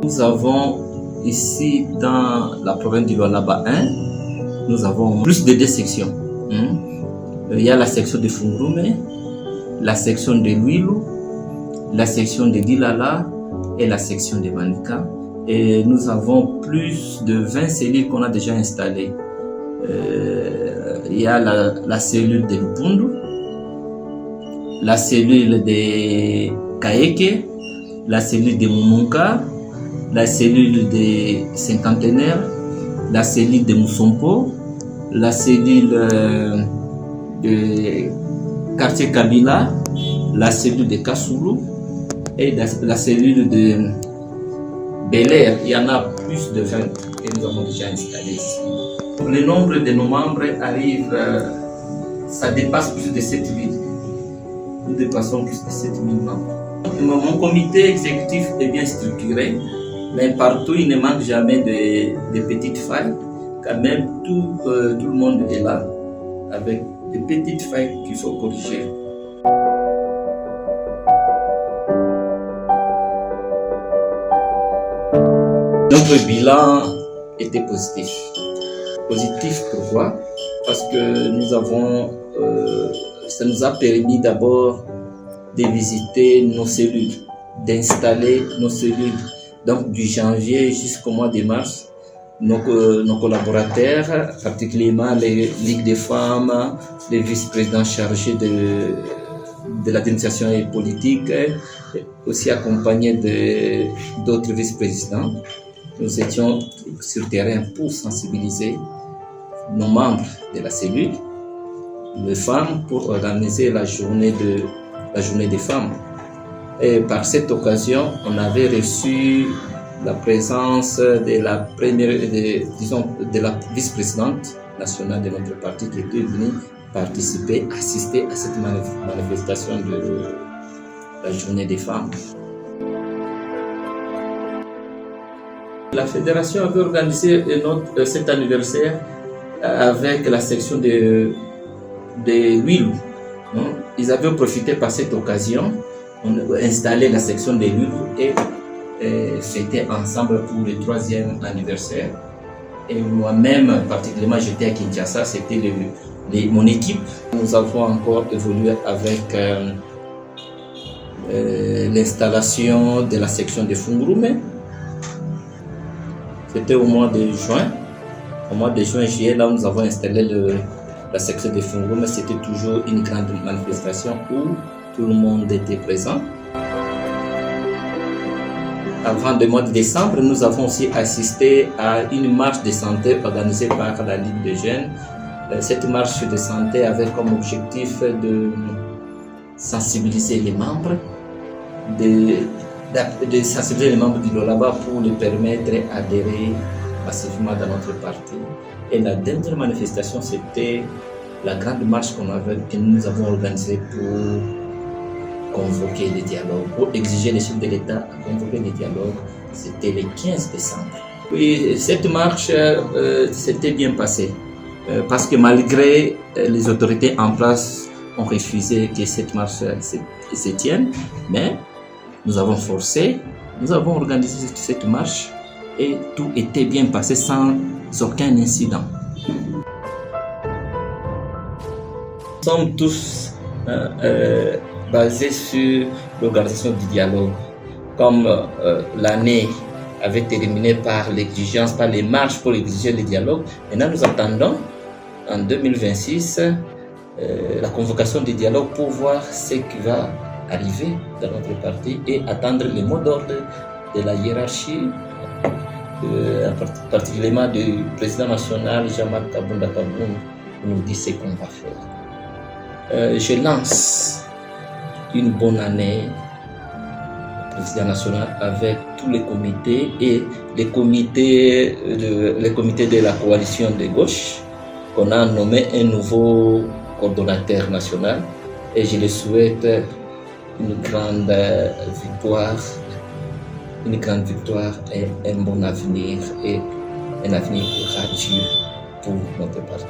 Nous avons ici dans la province du Lualaba 1, nous avons plus de 2 sections. Il y a la section de Fungurume, la section de Lwilu, la section de Dilala et la section de Manika. Et nous avons plus de 20 cellules qu'on a déjà installées. Il y a la cellule de Lupundu, la cellule de Kaeke, la cellule de Mumunka, la cellule des cinquantenaires, la cellule de Musompo, la cellule de quartier Kabila, la cellule de Kasulu et la cellule de Bel-Air. Il y en a plus de 20 que nous avons déjà installés ici. Le nombre de nos membres arrive, ça dépasse plus de 7000. Nous dépassons plus de 7000 membres. Mon comité exécutif est bien structuré, mais partout il ne manque jamais de petites failles. Quand même, tout le monde est là, avec des petites failles qu'il faut corriger. Notre bilan était positif. Positif pourquoi? Parce que nous avons, ça nous a permis d'abord de visiter nos cellules, d'installer nos cellules. Donc du janvier jusqu'au mois de mars, nos collaborateurs, particulièrement les ligues des femmes, les vice-présidents chargés de l'administration et politique, aussi accompagnés d'autres vice-présidents, nous étions sur terrain pour sensibiliser nos membres de la cellule, les femmes, pour organiser la journée des femmes. Et par cette occasion, on avait reçu la présence de la vice-présidente nationale de notre parti qui était venue participer, assister à cette manifestation de la journée des femmes. La fédération avait organisé cet anniversaire avec la section de Lwilu. Ils avaient profité par cette occasion, on a installé la section de Lwilu et fêté ensemble pour le 3e anniversaire. Et moi-même, particulièrement, j'étais à Kinshasa, c'était mon équipe. Nous avons encore évolué avec l'installation de la section de Fungurume. C'était au mois de juin. Au mois de juillet, là, nous avons installé la section de Fungurume. C'était toujours une grande manifestation où tout le monde était présent. Avant le mois de décembre, nous avons aussi assisté à une marche de santé organisée par la Ligue des jeunes. Cette marche de santé avait comme objectif de sensibiliser les membres, de sensibiliser les membres du Lualaba pour les permettre d'adhérer massivement dans notre parti. Et la dernière manifestation, c'était la grande marche que nous avons organisée pour convoquer les dialogues, pour exiger les chefs de l'État à convoquer les dialogues. C'était le 15 décembre. Oui, cette marche s'était bien passée parce que malgré les autorités en place ont refusé que cette marche se tienne, mais nous avons forcé, nous avons organisé cette marche et tout était bien passé sans aucun incident. Nous sommes tous basés sur l'organisation du dialogue. Comme l'année avait terminé par l'exigence, par les marches pour exiger le dialogue, maintenant nous attendons en 2026 la convocation du dialogue pour voir ce qui va arriver dans notre parti et attendre le mot d'ordre de la hiérarchie, particulièrement du président national Jean-Marc Kabunda Kaboum, qui nous dit ce qu'on va faire. Je lance une bonne année au président national avec tous les comités et les comités de la coalition de gauche qu'on a nommé un nouveau coordonnateur national et je le souhaite une grande victoire et un bon avenir et un avenir radieux pour notre parti.